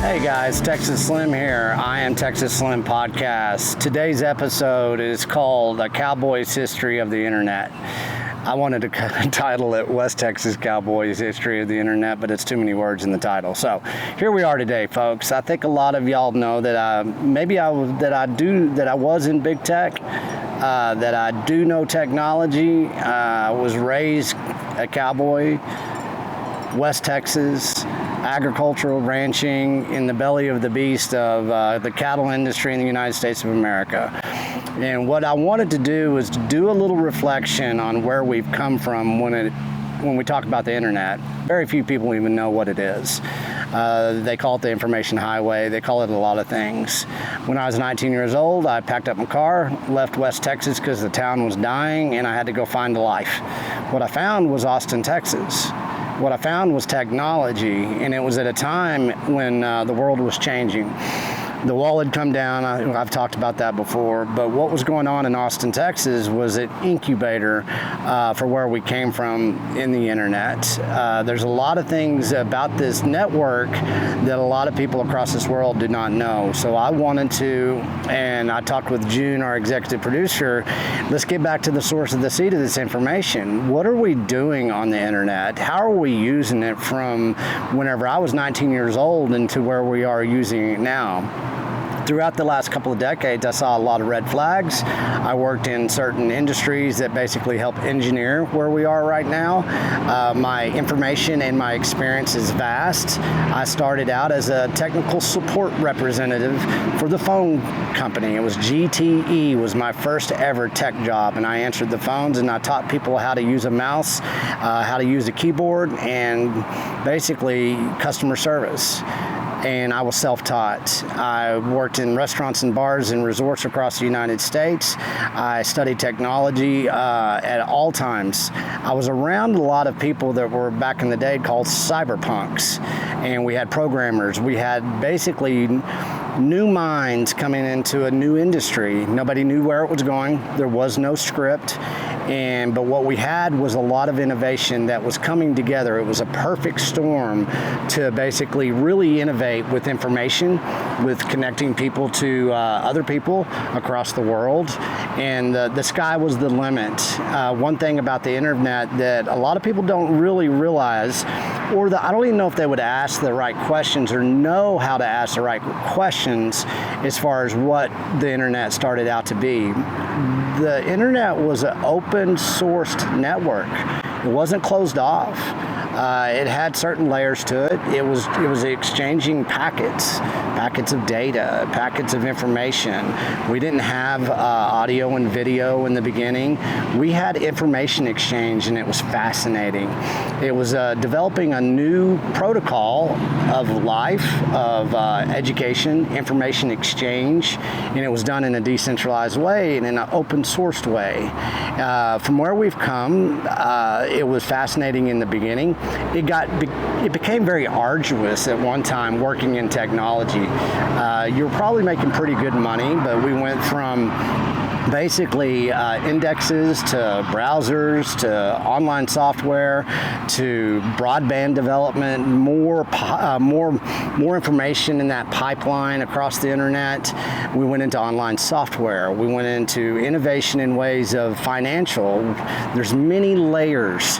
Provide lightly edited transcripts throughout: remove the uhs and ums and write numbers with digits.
Hey guys, Texas Slim here. I am Texas Slim Podcast. Today's episode is called A Cowboys History of the Internet. I wanted to title it West Texas Cowboys History of the Internet, but it's too many words in the title. So here we are today, folks. I think a lot of y'all know that I was in big tech, that I do know technology. I was raised a cowboy, West Texas, agricultural ranching in the belly of the beast of the cattle industry in the United States of America. And what I wanted to do was to do a little reflection on where we've come from when we talk about the internet. Very few people even know what it is. They call it the information highway. They call it a lot of things. When I was 19 years old, I packed up my car, left West Texas because the town was dying and I had to go find a life. What I found was Austin, Texas. What I found was technology, and it was at a time when the world was changing. The wall had come down. I've talked about that before, but what was going on in Austin, Texas was an incubator for where we came from in the internet. There's a lot of things about this network that a lot of people across this world do not know. So I wanted to, and I talked with June, our executive producer, let's get back to the source of the seed of this information. What are we doing on the internet? How are we using it from whenever I was 19 years old into where we are using it now? Throughout the last couple of decades, I saw a lot of red flags. I worked in certain industries that basically help engineer where we are right now. My information and my experience is vast. I started out as a technical support representative for the phone company. It was GTE, was my first ever tech job, and I answered the phones and I taught people how to use a mouse, how to use a keyboard, and basically customer service. And I was self-taught. I worked in restaurants and bars and resorts across the United States. I studied technology at all times. I was around a lot of people that were back in the day called cyberpunks. And we had programmers. We had basically new minds coming into a new industry. Nobody knew where it was going. There was no script. But what we had was a lot of innovation that was coming together. It was a perfect storm to basically really innovate with information, with connecting people to other people across the world. And the sky was the limit. One thing about the internet that a lot of people don't really realize, or I don't even know if they would ask the right questions or know how to ask the right questions as far as what the internet started out to be. The internet was an open sourced network. It wasn't closed off. It had certain layers to it. It was exchanging packets of data, packets of information. We didn't have audio and video in the beginning. We had information exchange, and it was fascinating. It was developing a new protocol of life, of education, information exchange, and it was done in a decentralized way and in an open sourced way. From where we've come, it was fascinating in the beginning. It became very arduous at one time working in technology. You're probably making pretty good money, but we went from basically indexes to browsers to online software to broadband development, more information in that pipeline across the internet. We went into online software. We went into innovation in ways of financial. There's many layers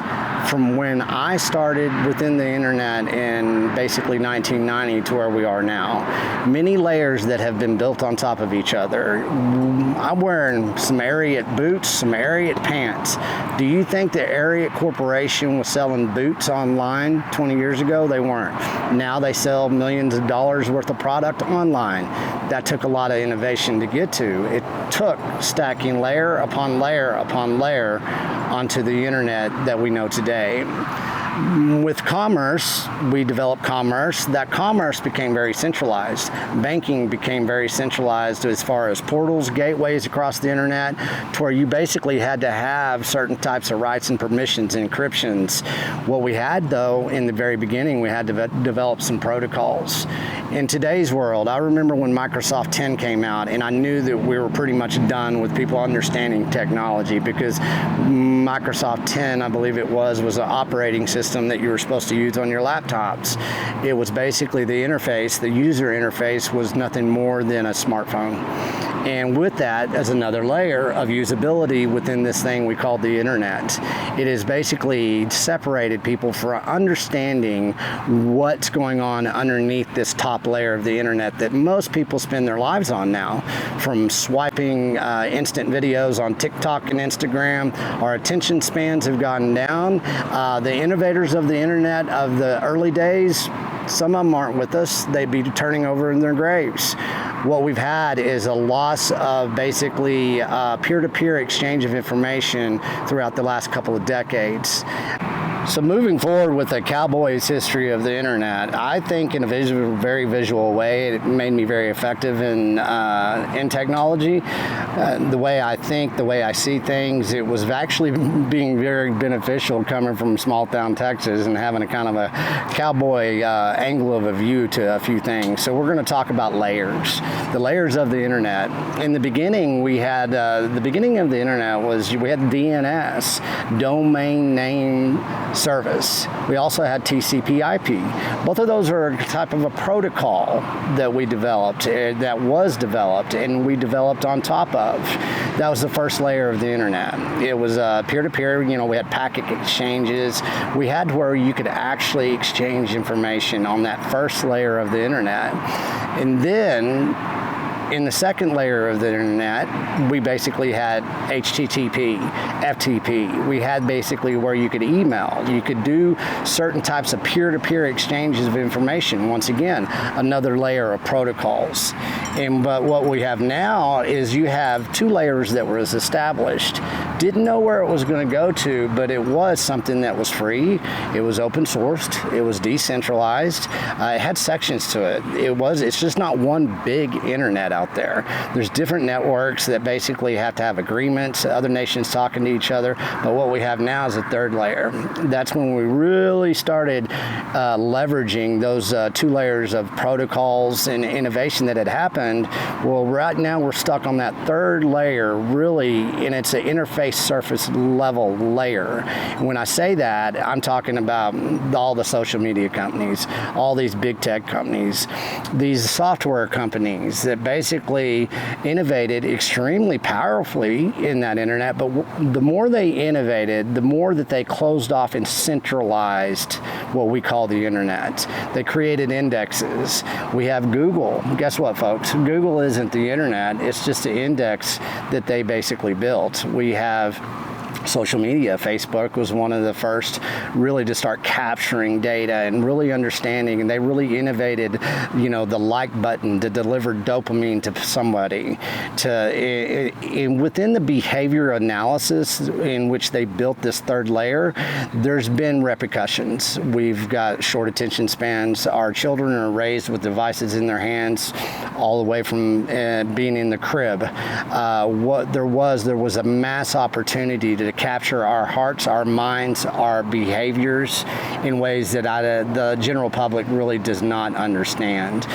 from when I started within the internet in basically 1990 to where we are now. Many layers that have been built on top of each other. I'm wearing some Ariat boots, some Ariat pants. Do you think the Ariat Corporation was selling boots online 20 years ago? They weren't. Now they sell millions of dollars worth of product online. That took a lot of innovation to get to. It took stacking layer upon layer upon layer onto the internet that we know today. With commerce, we developed commerce. That commerce became very centralized. Banking became very centralized as far as portals, gateways across the internet, to where you basically had to have certain types of rights and permissions, encryptions. What we had, though, in the very beginning, we had to develop some protocols. In today's world, I remember when Microsoft 10 came out, and I knew that we were pretty much done with people understanding technology, because Microsoft 10, I believe it was an operating system system that you were supposed to use on your laptops. It was basically the interface, the user interface was nothing more than a smartphone. And with that, as another layer of usability within this thing we call the internet, it has basically separated people from understanding what's going on underneath this top layer of the internet that most people spend their lives on now. From swiping instant videos on TikTok and Instagram, our attention spans have gone down. The innovators of the internet of the early days, some of them aren't with us. They'd be turning over in their graves. What we've had is a loss of basically peer-to-peer exchange of information throughout the last couple of decades. So moving forward with the Cowboys history of the internet, I think in a very visual way, it made me very effective in technology. The way I think, the way I see things, it was actually being very beneficial coming from small town Texas and having a kind of a cowboy angle of a view to a few things. So we're going to talk about layers, the layers of the internet. In the beginning, we had, the beginning of the internet was, we had DNS, domain name service. We also had TCP/IP. Both of those are a type of a protocol that we developed, that was developed, and we developed on top of. That was the first layer of the internet. It was peer-to-peer. You know, we had packet exchanges. We had where you could actually exchange information on that first layer of the internet. And then in the second layer of the internet, we basically had HTTP, FTP. We had basically where you could email. You could do certain types of peer-to-peer exchanges of information. Once again, another layer of protocols. But what we have now is you have two layers that was established. Didn't know where it was going to go to, but it was something that was free. It was open sourced. It was decentralized. It had sections to it. It's just not one big internet out there. There's different networks that basically have to have agreements, other nations talking to each other. But what we have now is a third layer. That's when we really started leveraging those two layers of protocols and innovation that had happened. Well, right now we're stuck on that third layer, really, and it's an interface surface level layer. And when I say that, I'm talking about all the social media companies, all these big tech companies, these software companies that basically innovated extremely powerfully in that internet, but the more they innovated, the more that they closed off and centralized what we call the internet. They created indexes. We have Google. Guess what, folks? Google isn't the internet. It's just the index that they basically built. We have social media. Facebook was one of the first really to start capturing data and really understanding, and they really innovated, you know, the like button to deliver dopamine to somebody. Within the behavior analysis in which they built this third layer, there's been repercussions. We've got short attention spans. Our children are raised with devices in their hands all the way from being in the crib. There was a mass opportunity to capture our hearts, our minds, our behaviors in ways that the general public really does not understand.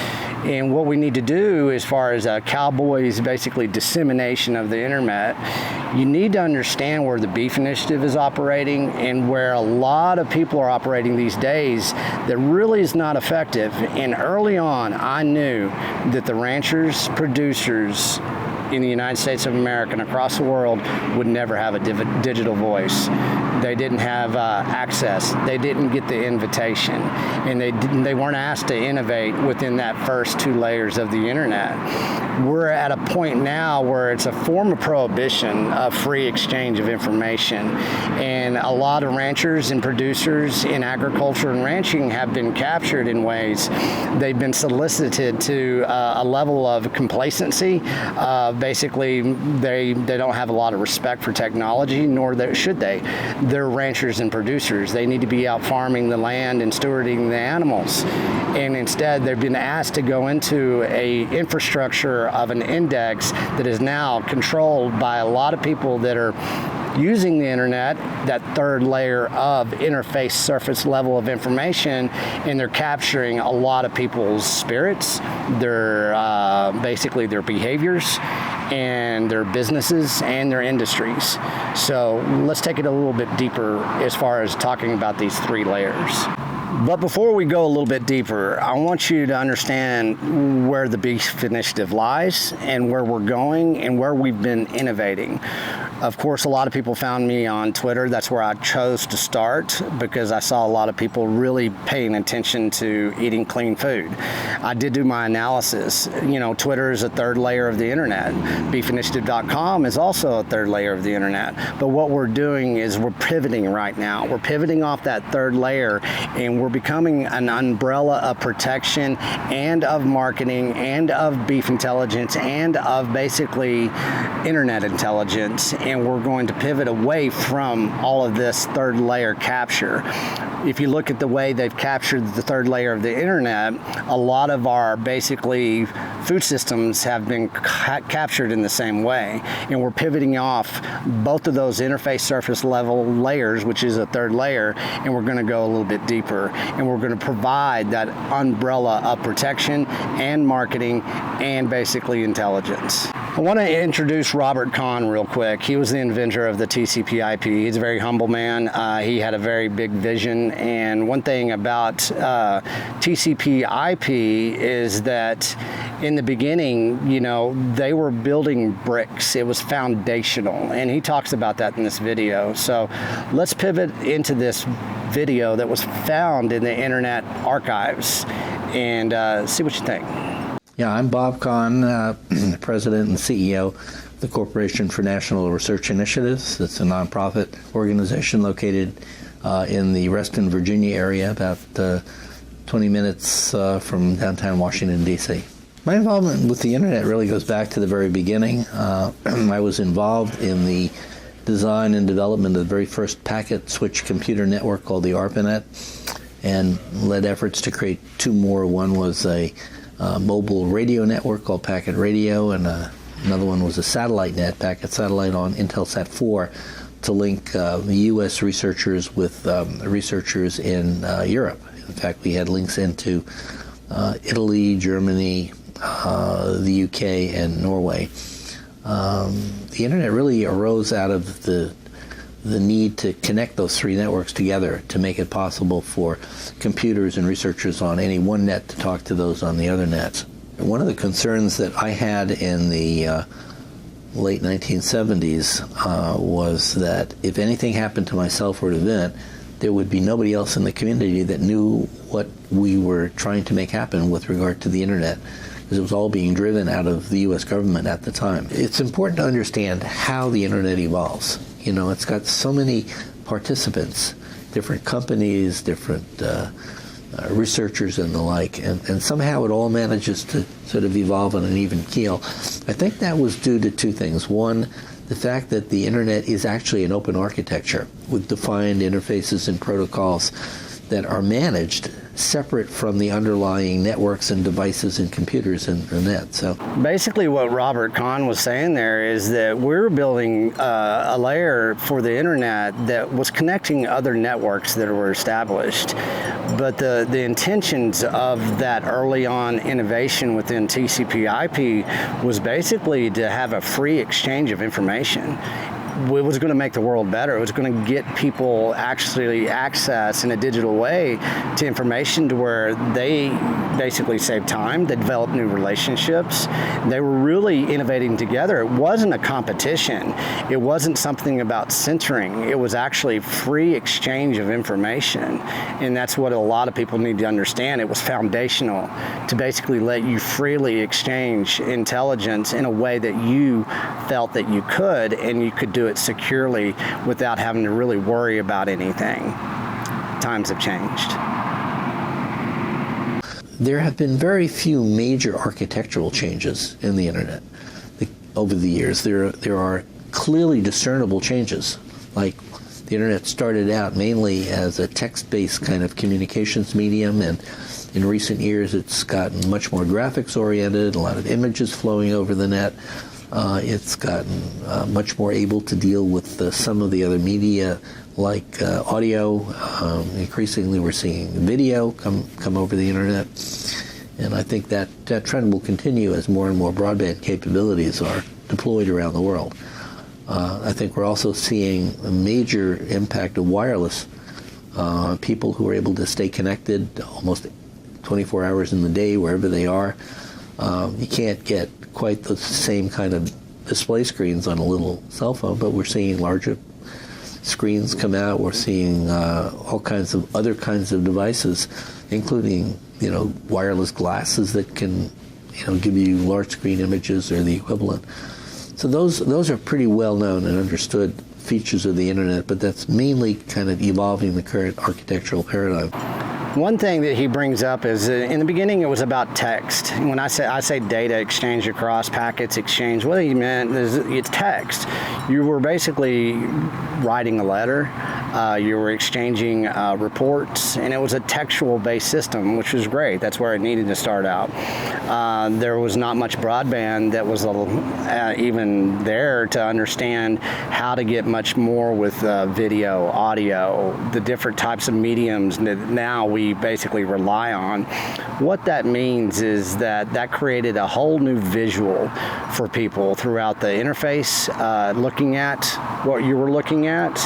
And what we need to do as far as Cowboys basically dissemination of the internet, you need to understand where the Beef Initiative is operating and where a lot of people are operating these days that really is not effective. And early on, I knew that the ranchers, producers in the United States of America and across the world would never have a digital voice. They didn't have access. They didn't get the invitation, and they weren't asked to innovate within that first two layers of the internet. We're at a point now where it's a form of prohibition of free exchange of information, and a lot of ranchers and producers in agriculture and ranching have been captured in ways. They've been solicited to a level of complacency. Basically, they don't have a lot of respect for technology, nor should they. They're ranchers and producers. They need to be out farming the land and stewarding the animals. And instead, they've been asked to go into a infrastructure of an index that is now controlled by a lot of people that are using the internet, that third layer of interface surface level of information, and they're capturing a lot of people's spirits, basically their behaviors, and their businesses and their industries. So let's take it a little bit deeper as far as talking about these three layers. But before we go a little bit deeper, I want you to understand where the Beef Initiative lies and where we're going and where we've been innovating. Of course, a lot of people found me on Twitter. That's where I chose to start because I saw a lot of people really paying attention to eating clean food. I did do my analysis. You know, Twitter is a third layer of the internet. Beefinitiative.com is also a third layer of the internet. But what we're doing is we're pivoting right now. We're pivoting off that third layer, and we're becoming an umbrella of protection and of marketing and of beef intelligence and of basically internet intelligence. And we're going to pivot away from all of this third layer capture. If you look at the way they've captured the third layer of the internet, a lot of our basically food systems have been captured in the same way. And we're pivoting off both of those interface surface level layers, which is a third layer, and we're going to go a little bit deeper. And we're going to provide that umbrella of protection and marketing and basically intelligence. I want to introduce Robert Kahn real quick. He was the inventor of the TCP/IP. He's a very humble man. He had a very big vision. And one thing about TCP/IP is that in the beginning, you know, they were building bricks. It was foundational. And he talks about that in this video. So let's pivot into this video that was found in the Internet Archives and see what you think. Yeah, I'm Bob Kahn, President and CEO of the Corporation for National Research Initiatives. It's a nonprofit organization located in the Reston, Virginia area, about 20 minutes from downtown Washington, D.C. My involvement with the Internet really goes back to the very beginning. I was involved in the design and development of the very first packet switch computer network called the ARPANET, and led efforts to create two more. One was a mobile radio network called Packet Radio, and another one was a satellite net, Packet Satellite, on Intelsat 4 to link the U.S. researchers with researchers in Europe. In fact, we had links into Italy, Germany, the U.K., and Norway. The Internet really arose out of the need to connect those three networks together to make it possible for computers and researchers on any one net to talk to those on the other nets. One of the concerns that I had in the late 1970s was that if anything happened to myself or an event, there would be nobody else in the community that knew what we were trying to make happen with regard to the Internet, because it was all being driven out of the U.S. government at the time. It's important to understand how the Internet evolves. You know, it's got so many participants, different companies, different researchers and the like, and somehow it all manages to sort of evolve on an even keel. I think that was due to two things. One, the fact that the Internet is actually an open architecture with defined interfaces and protocols that are managed separate from the underlying networks and devices and computers and the net. So basically what Robert Kahn was saying there is that we're building a layer for the internet that was connecting other networks that were established. But the intentions of that early on innovation within TCP/IP was basically to have a free exchange of information. It was going to make the world better. It was going to get people actually access in a digital way to information to where they basically save time, they develop new relationships. They were really innovating together. It wasn't a competition. It wasn't something about censoring. It was actually free exchange of information. And that's what a lot of people need to understand. It was foundational to basically let you freely exchange intelligence in a way that you felt that you could, and you could do it securely without having to really worry about anything. Times have changed. There have been very few major architectural changes in the Internet over the years. There are clearly discernible changes. Like, the Internet started out mainly as a text-based kind of communications medium, and in recent years it's gotten much more graphics-oriented, a lot of images flowing over the net. It's gotten much more able to deal with some of the other media, like audio. Increasingly, we're seeing video come over the Internet. And I think that trend will continue as more and more broadband capabilities are deployed around the world. I think we're also seeing a major impact of wireless. People who are able to stay connected almost 24 hours in the day, wherever they are. You can't get quite the same kind of display screens on a little cell phone, but we're seeing larger screens come out. We're seeing all kinds of other kinds of devices, including, wireless glasses that can, give you large screen images or the equivalent. So those are pretty well known and understood features of the internet, but that's mainly kind of evolving the current architectural paradigm. One thing that he brings up is in the beginning it was about text. When I say data exchange across packets exchange, what he meant is it's text. You were basically writing a letter, you were exchanging reports, and it was a textual-based system, which was great. That's where it needed to start out. There was not much broadband that was even there to understand how to get much more with video, audio, the different types of mediums that now we basically rely on. What that means is that created a whole new visual for people throughout the interface, looking at what you were looking at,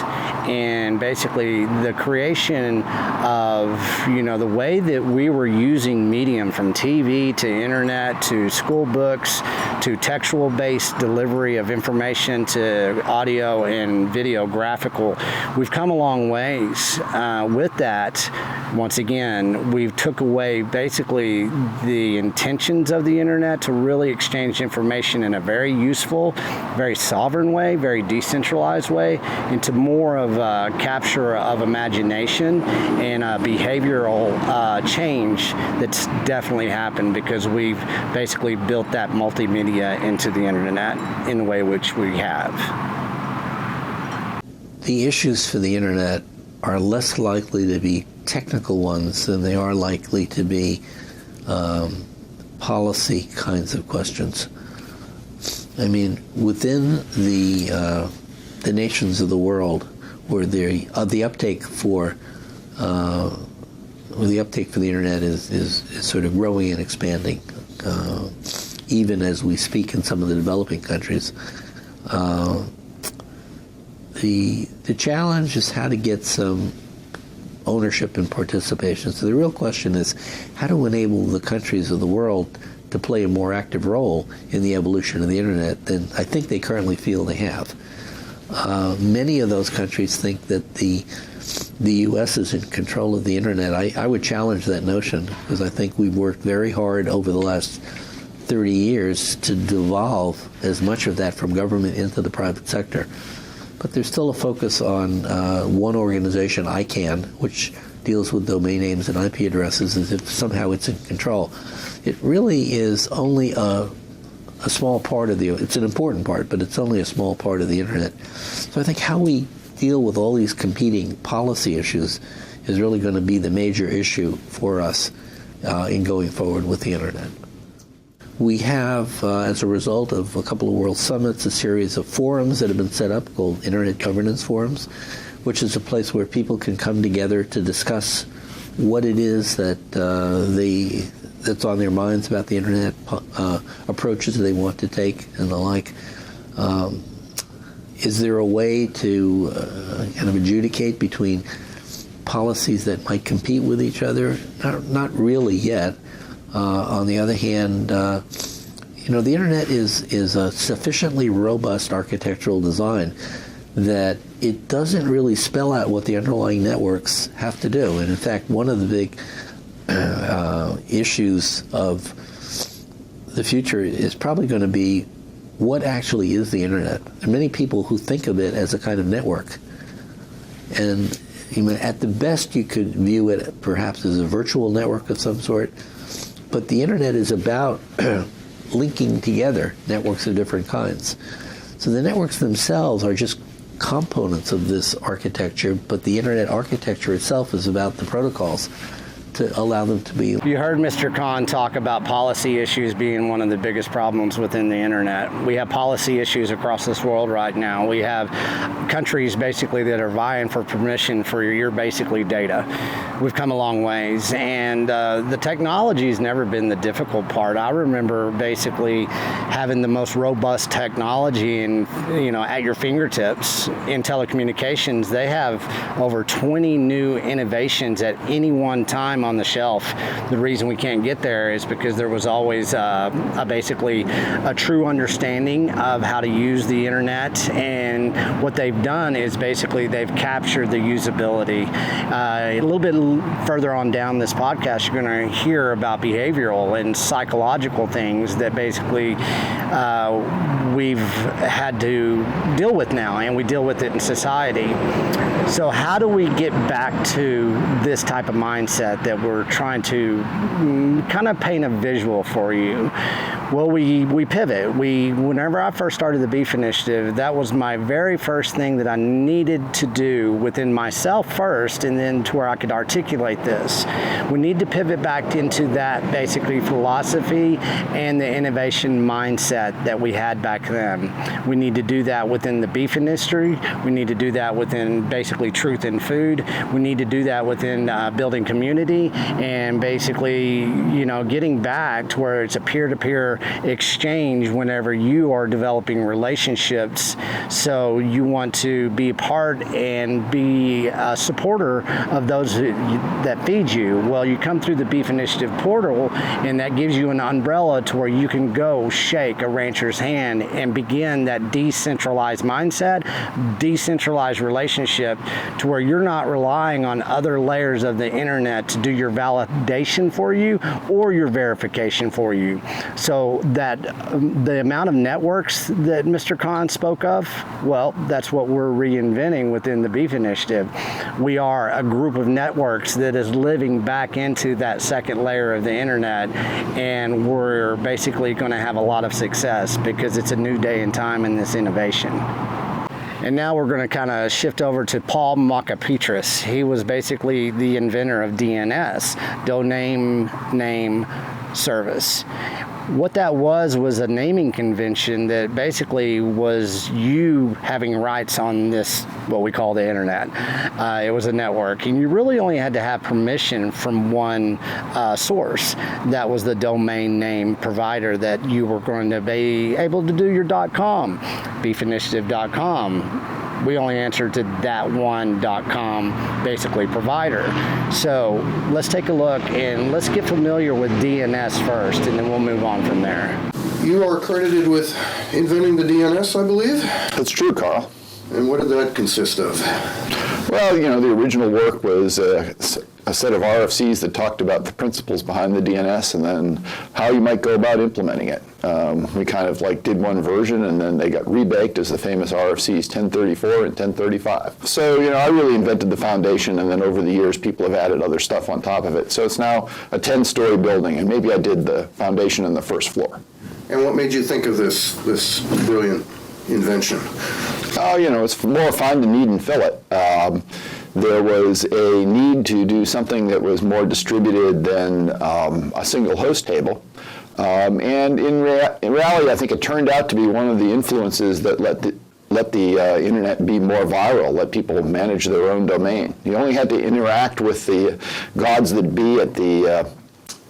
and basically the creation of, the way that we were using medium from TV to internet to school books to textual-based delivery of information to audio and video graphical. We've come a long ways with that. Once again, we've took away basically the intentions of the internet to really exchange information in a very useful, very sovereign way, very decentralized way, into more of a capture of imagination and a behavioral change that's definitely happened because we've basically built that multimedia into the internet in the way which we have. The issues for the internet are less likely to be technical ones than they are likely to be policy kinds of questions. I mean, within the nations of the world, where the uptake for the internet is sort of growing and expanding, even as we speak in some of the developing countries. The challenge is how to get some ownership and participation. So the real question is how to enable the countries of the world to play a more active role in the evolution of the internet than I think they currently feel they have. Many of those countries think that the U.S. is in control of the internet. I would challenge that notion because I think we've worked very hard over the last 30 years to devolve as much of that from government into the private sector. But there's still a focus on one organization, ICANN, which deals with domain names and IP addresses as if somehow it's in control. It really is only a small part of it's an important part, but it's only a small part of the internet. So I think how we deal with all these competing policy issues is really going to be the major issue for us in going forward with the internet. We have, as a result of a couple of World Summits, a series of forums that have been set up called Internet Governance Forums, which is a place where people can come together to discuss what it is that that's on their minds about the internet, approaches they want to take, and the like. Is there a way to kind of adjudicate between policies that might compete with each other? Not really yet. On the other hand, the internet is a sufficiently robust architectural design that it doesn't really spell out what the underlying networks have to do. And in fact, one of the big issues of the future is probably going to be what actually is the internet. There are many people who think of it as a kind of network. And at the best, you could view it perhaps as a virtual network of some sort. But the internet is about linking together networks of different kinds. So the networks themselves are just components of this architecture, but the internet architecture itself is about the protocols to allow them to be. You heard Mr. Kahn talk about policy issues being one of the biggest problems within the internet. We have policy issues across this world right now. We have countries basically that are vying for permission for your basically data. We've come a long ways, and the technology has never been the difficult part. I remember basically having the most robust technology and at your fingertips in telecommunications. They have over 20 new innovations at any one time on the shelf. The reason we can't get there is because there was always basically a true understanding of how to use the internet, and what they've done is basically they've captured the usability. A little bit further on down this podcast, you're going to hear about behavioral and psychological things that basically we've had to deal with now, and we deal with it in society. So how do we get back to this type of mindset that we're trying to kind of paint a visual for you? Well, we pivot. Whenever I first started the Beef Initiative, that was my very first thing that I needed to do within myself first, and then to where I could articulate this. We need to pivot back into that basically philosophy and the innovation mindset that we had back then. We need to do that within the beef industry. We need to do that within basically truth in food. We need to do that within building community, and basically, getting back to where it's a peer-to-peer exchange whenever you are developing relationships. So you want to be a part and be a supporter of those that feed you. Well, you come through the Beef Initiative portal, and that gives you an umbrella to where you can go shake a rancher's hand and begin that decentralized mindset, decentralized relationship, to where you're not relying on other layers of the internet to do your validation for you or your verification for you. So that the amount of networks that Mr. Kahn spoke of, well, that's what we're reinventing within the Beef Initiative. We are a group of networks that is living back into that second layer of the internet, and we're basically going to have a lot of success because it's a new day and time in this innovation. And now we're going to kind of shift over to Paul Mockapetris. He was basically the inventor of DNS, Domain Name Service. What that was a naming convention that basically was you having rights on this, what we call the internet. It was a network, and you really only had to have permission from one source. That was the domain name provider that you were going to be able to do your .com, beefinitiative.com. We only answer to that one .com basically provider. So let's take a look and let's get familiar with DNS first, and then we'll move on from there. You are credited with inventing the DNS, I believe? That's true, Carl. And what did that consist of? Well, the original work was a set of RFCs that talked about the principles behind the DNS and then how you might go about implementing it. We kind of did one version, and then they got rebaked as the famous RFCs 1034 and 1035. So, I really invented the foundation, and then over the years people have added other stuff on top of it. So it's now a 10-story building, and maybe I did the foundation and the first floor. And what made you think of this brilliant invention? Oh, it's more find the need and fill it. There was a need to do something that was more distributed than a single host table. And in reality, I think it turned out to be one of the influences that let the internet be more viral, let people manage their own domain. You only had to interact with the gods that be at the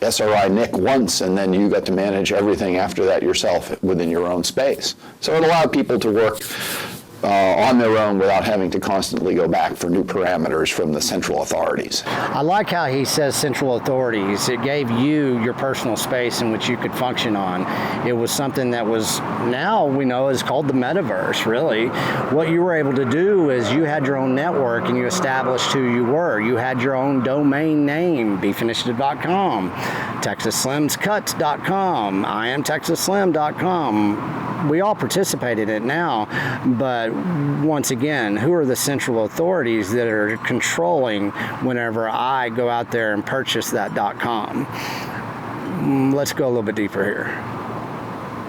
SRI NIC once, and then you got to manage everything after that yourself within your own space. So it allowed people to work on their own without having to constantly go back for new parameters from the central authorities. I like how he says central authorities. It gave you your personal space in which you could function on. It was something that was, now we know, is called the metaverse, really. What you were able to do is you had your own network and you established who you were. You had your own domain name, beefinitiative.com, texasslimscuts.com, iamtexasslim.com. We all participate in it now, but once again, who are the central authorities that are controlling whenever I go out there and purchase that .com? Let's go a little bit deeper here.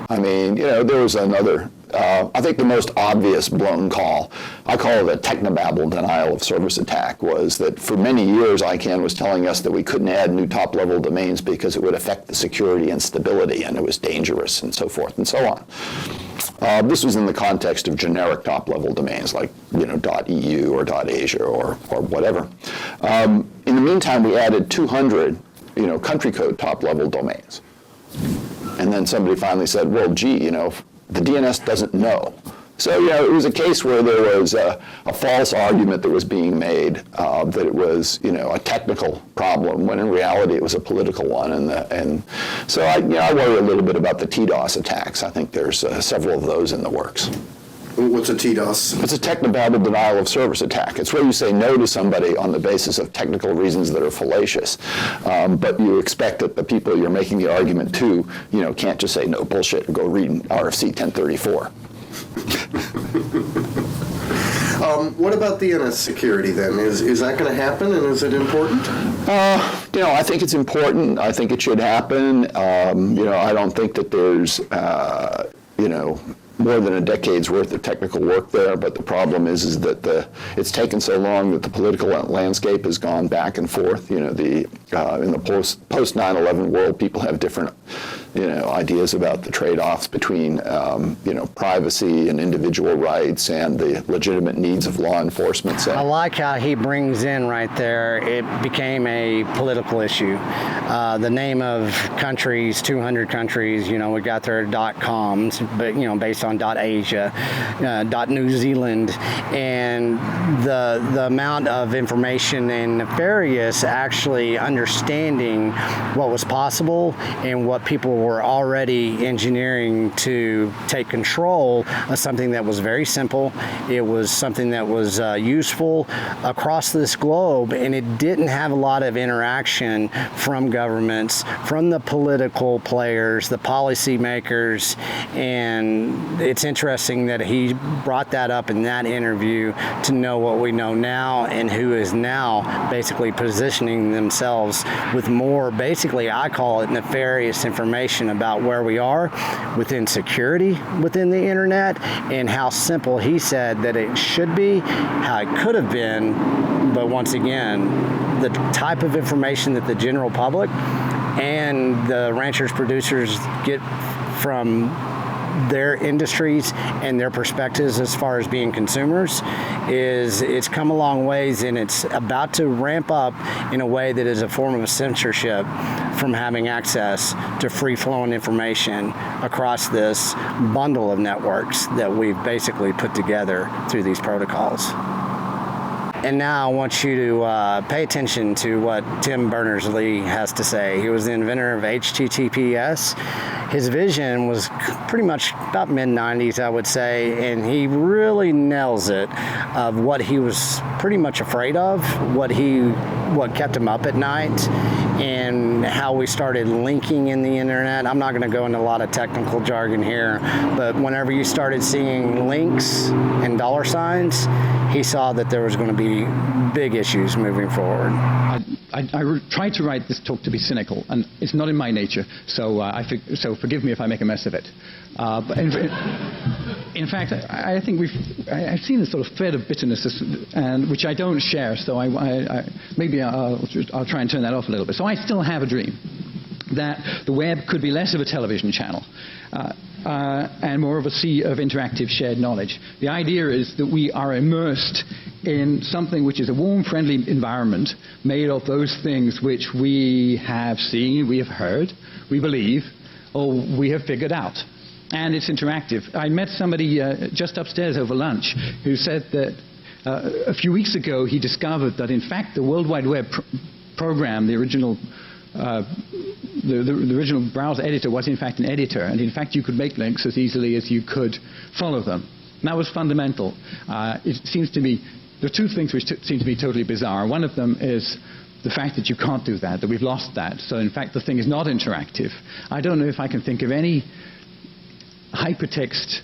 I mean, there was another I think the most obvious blown call, I call it a technobabble denial of service attack, was that for many years ICANN was telling us that we couldn't add new top-level domains because it would affect the security and stability, and it was dangerous, and so forth and so on. This was in the context of generic top-level domains like, .eu or .asia or whatever. In the meantime, we added 200, country code top-level domains. And then somebody finally said, well, gee, the DNS doesn't know. So, it was a case where there was a false argument that was being made that it was, a technical problem, when in reality it was a political one. And so I worry a little bit about the TDOS attacks. I think there's several of those in the works. What's a TDOS? It's a technobabble denial of service attack. It's where you say no to somebody on the basis of technical reasons that are fallacious, but you expect that the people you're making the argument to, can't just say no bullshit and go read RFC 1034. What about DNS security then? Is that going to happen, and is it important? I think it's important. I think it should happen. I don't think that there's, more than a decade's worth of technical work there, but the problem is that it's taken so long that the political landscape has gone back and forth. In the post 9/11 world, people have different ideas about the trade-offs between privacy and individual rights and the legitimate needs of law enforcement. So I like how he brings in right there, it became a political issue. The name of countries, 200 countries, we got their .coms, but based on .asia, .New Zealand, and the amount of information and nefarious actually understanding what was possible and what people were already engineering to take control of something that was very simple. It was something that was useful across this globe, and it didn't have a lot of interaction from governments, from the political players, the policymakers, and it's interesting that he brought that up in that interview to know what we know now and who is now basically positioning themselves with more, basically I call it nefarious information about where we are within security within the internet and how simple he said that it should be, how it could have been, but once again, the type of information that the general public and the ranchers producers get from their industries and their perspectives as far as being consumers it's come a long ways, and it's about to ramp up in a way that is a form of censorship from having access to free-flowing information across this bundle of networks that we've basically put together through these protocols. And now I want you to pay attention to what Tim Berners-Lee has to say. He was the inventor of HTTPS. His vision was pretty much about mid-90s, I would say, and he really nails it of what he was pretty much afraid of, what kept him up at night, and how we started linking in the internet. I'm not going to go into a lot of technical jargon here, but whenever you started seeing links and dollar signs, he saw that there was going to be big issues moving forward. I tried to write this talk to be cynical, and it's not in my nature, so so forgive me if I make a mess of it. But in fact, I think I've seen a sort of thread of bitterness, and which I don't share. So maybe I'll try and turn that off a little bit. So I still have a dream that the web could be less of a television channel and more of a sea of interactive shared knowledge. The idea is that we are immersed in something which is a warm, friendly environment made of those things which we have seen, we have heard, we believe, or we have figured out. And it's interactive. I met somebody just upstairs over lunch who said that a few weeks ago he discovered that in fact the World Wide Web program, the original the original browser editor was in fact an editor, and in fact you could make links as easily as you could follow them. And that was fundamental. It seems to me there are two things which seem to be totally bizarre. One of them is the fact that you can't do that we've lost that. So in fact the thing is not interactive. I don't know if I can think of any hypertext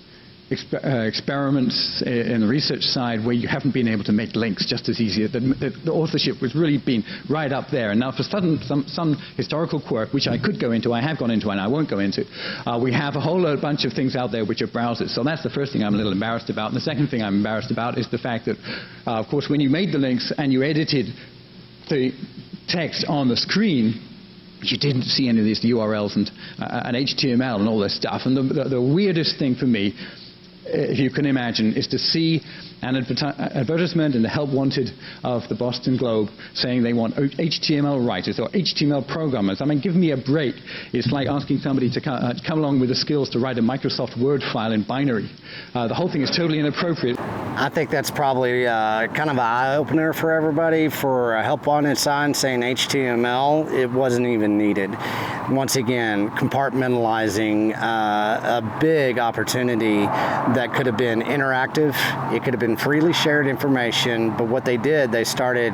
experiments in the research side where you haven't been able to make links just as easy. The authorship was really been right up there. And now for some historical quirk, which I could go into, I have gone into and I won't go into, we have a whole bunch of things out there which are browsers. So that's the first thing I'm a little embarrassed about. And the second thing I'm embarrassed about is the fact that, of course, when you made the links and you edited the text on the screen, you didn't see any of these URLs and HTML and all this stuff. And the weirdest thing for me, if you can imagine, is to see an advertisement in the help wanted of the Boston Globe saying they want HTML writers or HTML programmers. I mean, give me a break. It's like asking somebody to come along with the skills to write a Microsoft Word file in binary. The whole thing is totally inappropriate. I think that's probably kind of an eye-opener for everybody. For a help wanted sign saying HTML, it wasn't even needed. Once again, compartmentalizing a big opportunity that could have been interactive. It could have been freely shared information, but what they did, they started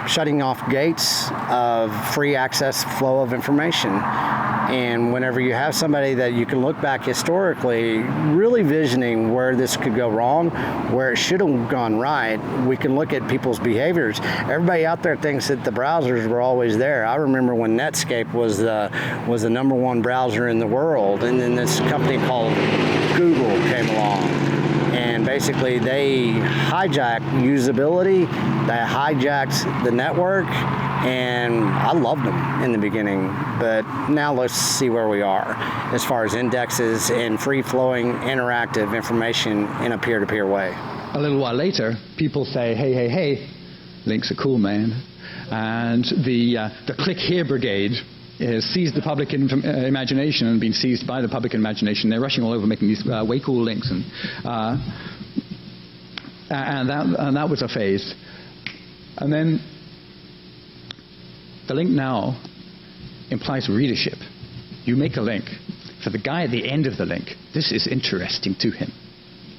shutting off gates of free access flow of information. And whenever you have somebody that you can look back historically, really visioning where this could go wrong, where it should have gone right, we can look at people's behaviors. Everybody out there thinks that the browsers were always there. I remember when Netscape was the #1 browser in the world, and then this company called Google came along. And basically they hijacked usability, they hijacked the network, and I loved them in the beginning. But now let's see where we are as far as indexes and free-flowing interactive information in a peer-to-peer way. A little while later, people say, hey, links are cool, man. And the click here brigade has seized the public imagination and been seized by the public imagination. They're rushing all over making these way cool links. And that was a phase. And then the link now implies readership. You make a link. For the guy at the end of the link, this is interesting to him.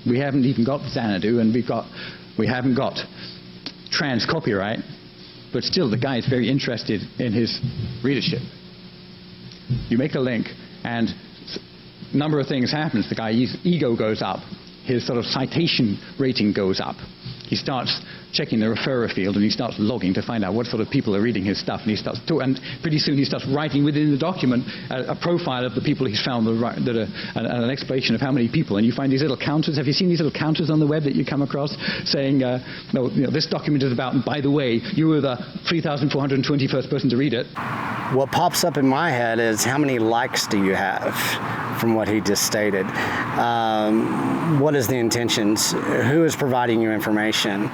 We haven't even got Xanadu, and we haven't got trans copyright, but still the guy is very interested in his readership. You make a link, and a number of things happens. The guy's ego goes up. His sort of citation rating goes up. He starts checking the referrer field, and he starts logging to find out what sort of people are reading his stuff. And he starts and pretty soon he starts writing within the document a profile of the people he's found an explanation of how many people. And you find these little counters. Have you seen these little counters on the web that you come across saying, this document is about, and by the way, you were the 3,421st person to read it. What pops up in my head is how many likes do you have from what he just stated? What is the intentions? Who is providing you information?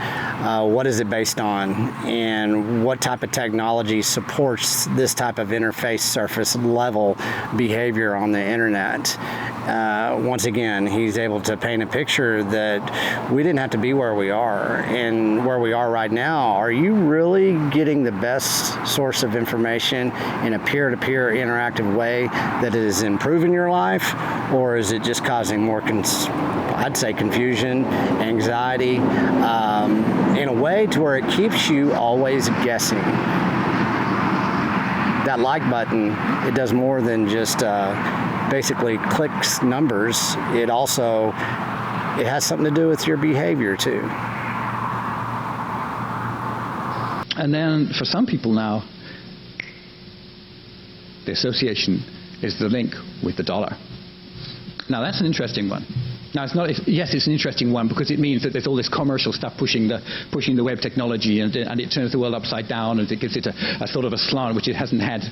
What is it based on? And what type of technology supports this type of interface surface level behavior on the internet? Once again, he's able to paint a picture that we didn't have to be where we are. And where we are right now, are you really getting the best source of information in a peer-to-peer interactive way that is improving your life? Or is it just causing more, I'd say, confusion, anxiety, in a way to where it keeps you always guessing? That like button, it does more than just basically clicks numbers. It has something to do with your behavior too. And then for some people now, the association is the link with the dollar. Now that's an interesting one. Now it's an interesting one because it means that there's all this commercial stuff pushing the web technology, and it turns the world upside down, and it gives it a sort of a slant which it hasn't had,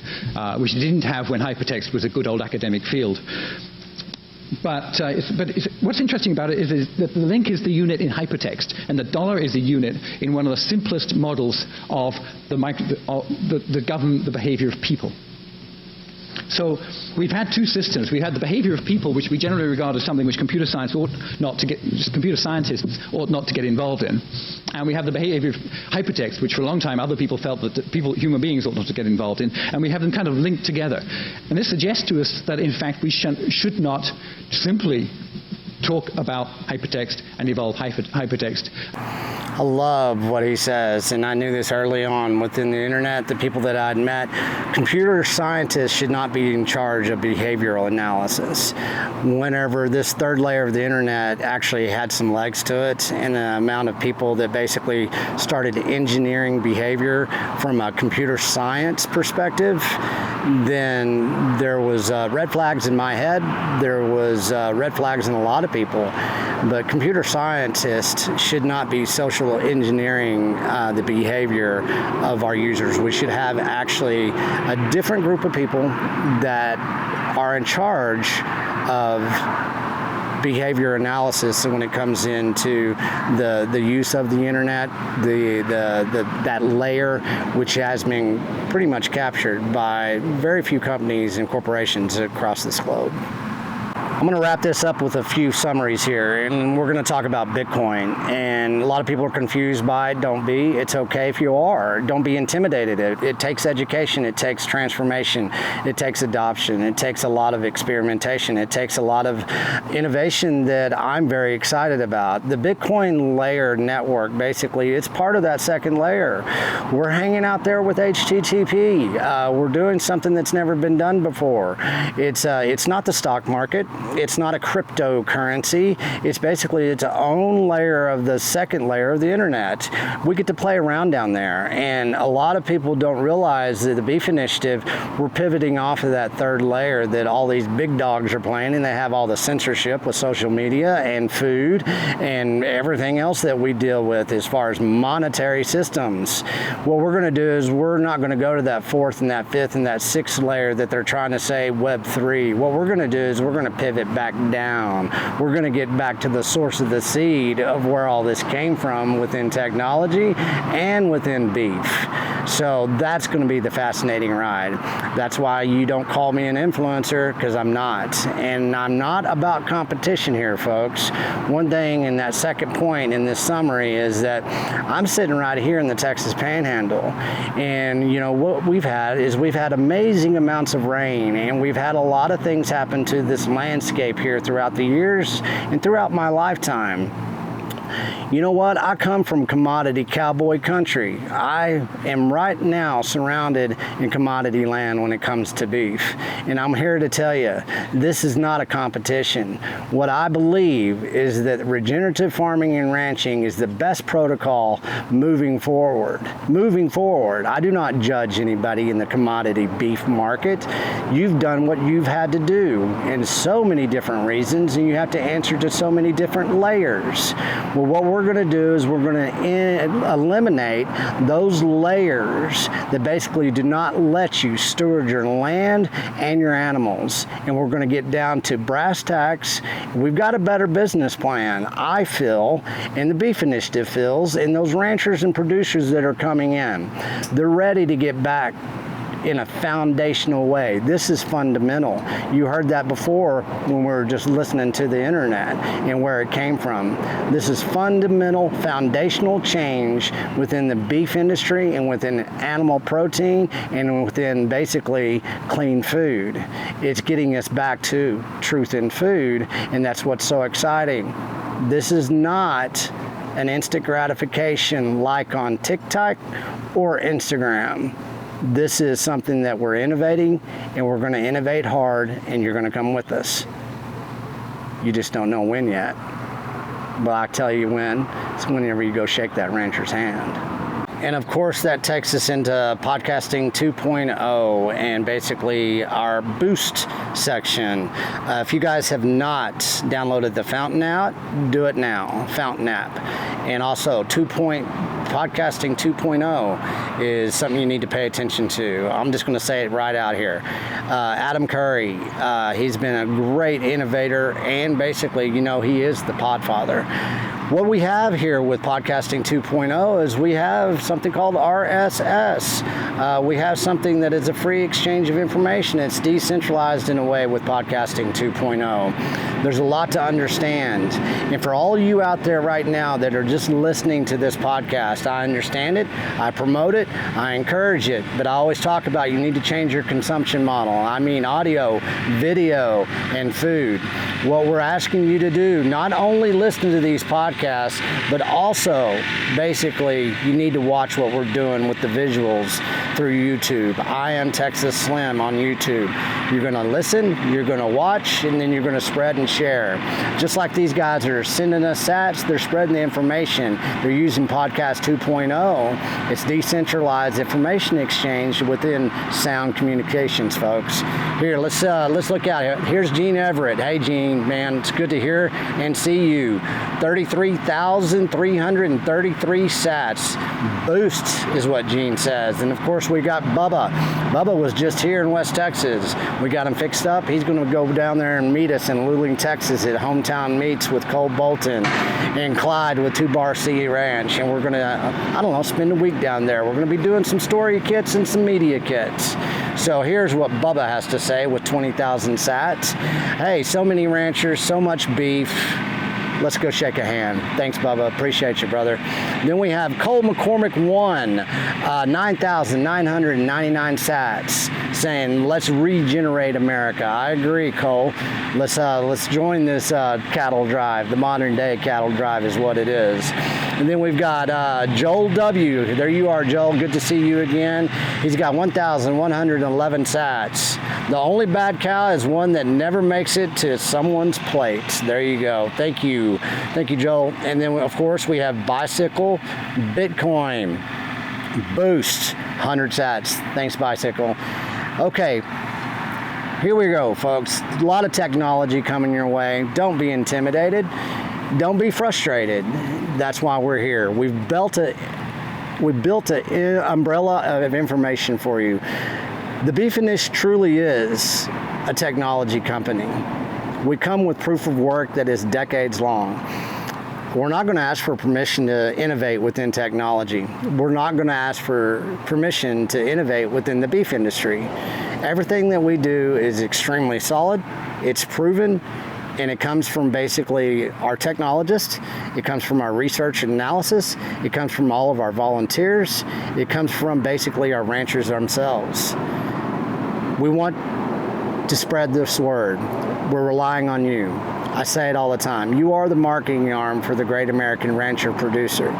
which it didn't have when hypertext was a good old academic field. But what's interesting about it is that the link is the unit in hypertext, and the dollar is a unit in one of the simplest models of the government, the behavior of people. So we've had two systems. We had the behavior of people, which we generally regard as something which computer scientists ought not to get involved in. And we have the behavior of hypertext, which for a long time other people felt that human beings ought not to get involved in. And we have them kind of linked together. And this suggests to us that, in fact, we should not simply talk about hypertext and evolve hypertext. I love what he says, and I knew this early on within the internet, the people that I'd met. Computer scientists should not be in charge of behavioral analysis. Whenever this third layer of the internet actually had some legs to it, and the amount of people that basically started engineering behavior from a computer science perspective, then there was red flags in my head. There was red flags in a lot of people. But computer scientists should not be social engineering the behavior of our users. We should have actually a different group of people that are in charge of behavior analysis when it comes into the use of the internet, that layer which has been pretty much captured by very few companies and corporations across this globe. I'm going to wrap this up with a few summaries here, and we're going to talk about Bitcoin. And a lot of people are confused by it. Don't be. It's okay if you are. Don't be intimidated. It takes education. It takes transformation. It takes adoption. It takes a lot of experimentation. It takes a lot of innovation that I'm very excited about. The Bitcoin layer network, basically, it's part of that second layer. We're hanging out there with HTTP. We're doing something that's never been done before. It's not the stock market. It's not a cryptocurrency. It's basically its own layer of the second layer of the internet. We get to play around down there, and a lot of people don't realize that the Beef Initiative, we're pivoting off of that third layer that all these big dogs are playing, and they have all the censorship with social media and food and everything else that we deal with as far as monetary systems. What we're going to do is we're not going to go to that fourth and that fifth and that sixth layer that they're trying to say Web 3. What we're going to do is we're going to pivot back down. We're going to get back to the source of the seed of where all this came from within technology and within beef. So that's going to be the fascinating ride. That's why you don't call me an influencer, because I'm not. And I'm not about competition here, folks. One thing in that second point in this summary is that I'm sitting right here in the Texas Panhandle. And you know what we've had is we've had amazing amounts of rain, and we've had a lot of things happen to this landscape here throughout the years and throughout my lifetime. You know what? I come from commodity cowboy country. I am right now surrounded in commodity land when it comes to beef. And I'm here to tell you, this is not a competition. What I believe is that regenerative farming and ranching is the best protocol moving forward. Moving forward, I do not judge anybody in the commodity beef market. You've done what you've had to do in so many different reasons, and you have to answer to so many different layers. Well, what we're going to do is we're going to eliminate those layers that basically do not let you steward your land and your animals. And we're going to get down to brass tacks. We've got a better business plan, I feel, and the Beef Initiative feels, and those ranchers and producers that are coming in. They're ready to get back in a foundational way. This is fundamental. You heard that before when we were just listening to the internet and where it came from. This is fundamental, foundational change within the beef industry and within animal protein and within basically clean food. It's getting us back to truth in food, and that's what's so exciting. This is not an instant gratification like on TikTok or Instagram. This is something that we're innovating, and we're going to innovate hard, and you're going to come with us. You just don't know when yet. But I tell you when. It's whenever you go shake that rancher's hand. And of course, that takes us into Podcasting 2.0 and basically our Boost section. If you guys have not downloaded the Fountain app, do it now, Fountain app. And also, Podcasting 2.0 is something you need to pay attention to. I'm just going to say it right out here. Adam Curry, he's been a great innovator, and basically, you know, he is the podfather. What we have here with Podcasting 2.0 is we have something called RSS. We have something that is a free exchange of information. It's decentralized in a way with Podcasting 2.0. There's a lot to understand. And for all of you out there right now that are just listening to this podcast, podcast. I understand it, I promote it, I encourage it, but I always talk about you need to change your consumption model. I mean audio, video, and food. What we're asking you to do, not only listen to these podcasts, but also basically you need to watch what we're doing with the visuals through YouTube. I Am Texas Slim on YouTube. You're going to listen, you're going to watch, and then you're going to spread and share. Just like these guys are sending us sats, they're spreading the information. They're using Podcast 2.0. It's decentralized information exchange within sound communications, folks. Here, let's look out here. Here's Gene Everett. Hey, Gene, man, it's good to hear and see you. 33,333 sats. Boost is what Gene says. And of course, we got Bubba. Bubba was just here in West Texas. We got him fixed up. He's going to go down there and meet us in Luling, Texas at Hometown Meets with Cole Bolton and Clyde with 2 Bar C Ranch. And we're going to, spend a week down there. We're going to be doing some story kits and some media kits. So here's what Bubba has to say with 20,000 sats. Hey, so many ranchers, so much beef. Let's go shake a hand. Thanks, Bubba. Appreciate you, brother. Then we have Cole McCormick 1, 9,999 sats, saying, let's regenerate America. I agree, Cole. Let's join this cattle drive. The modern day cattle drive is what it is. And then we've got Joel W. There you are, Joel. Good to see you again. He's got 1,111 sats. The only bad cow is one that never makes it to someone's plate. There you go. Thank you. Thank you, Joel. And then, of course, we have Bicycle, Bitcoin, Boost, 100 sats. Thanks, Bicycle. Okay. Here we go, folks. A lot of technology coming your way. Don't be intimidated. Don't be frustrated. That's why we're here. We built an umbrella of information for you. The Beefinish truly is a technology company. We come with proof of work that is decades long. We're not going to ask for permission to innovate within technology. We're not going to ask for permission to innovate within the beef industry. Everything that we do is extremely solid. It's proven. And it comes from basically our technologists, it comes from our research and analysis, it comes from all of our volunteers, it comes from basically our ranchers themselves. We want to spread this word. We're relying on you. I say it all the time. You are the marketing arm for the Great American Rancher Producer.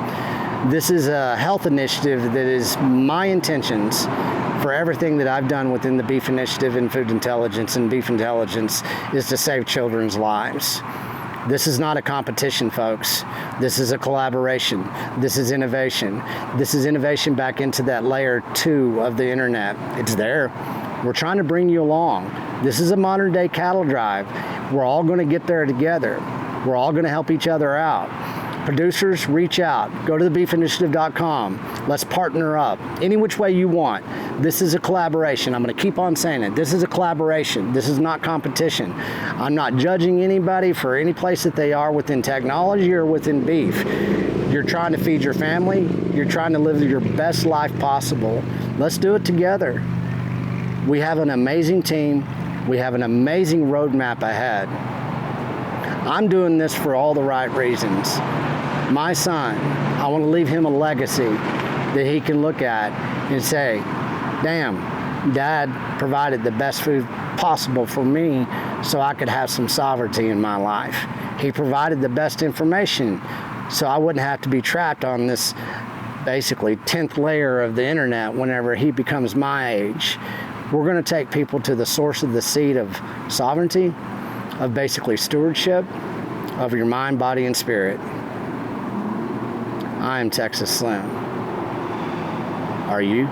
This is a health initiative that is my intentions for everything that I've done within the Beef Initiative and Food Intelligence and Beef Intelligence is to save children's lives. This is not a competition, folks. This is a collaboration. This is innovation. This is innovation back into that layer 2 of the internet. It's there. We're trying to bring you along. This is a modern day cattle drive. We're all going to get there together. We're all going to help each other out. Producers, reach out. Go to thebeefinitiative.com. Let's partner up any which way you want. This is a collaboration. I'm going to keep on saying it. This is a collaboration. This is not competition. I'm not judging anybody for any place that they are within technology or within beef. You're trying to feed your family. You're trying to live your best life possible. Let's do it together. We have an amazing team. We have an amazing roadmap ahead. I'm doing this for all the right reasons. My son, I want to leave him a legacy that he can look at and say, damn, Dad provided the best food possible for me so I could have some sovereignty in my life. He provided the best information so I wouldn't have to be trapped on this basically 10th layer of the internet whenever he becomes my age. We're going to take people to the source of the seed of sovereignty, of basically stewardship of your mind, body, and spirit. I am Texas Slim. Are you?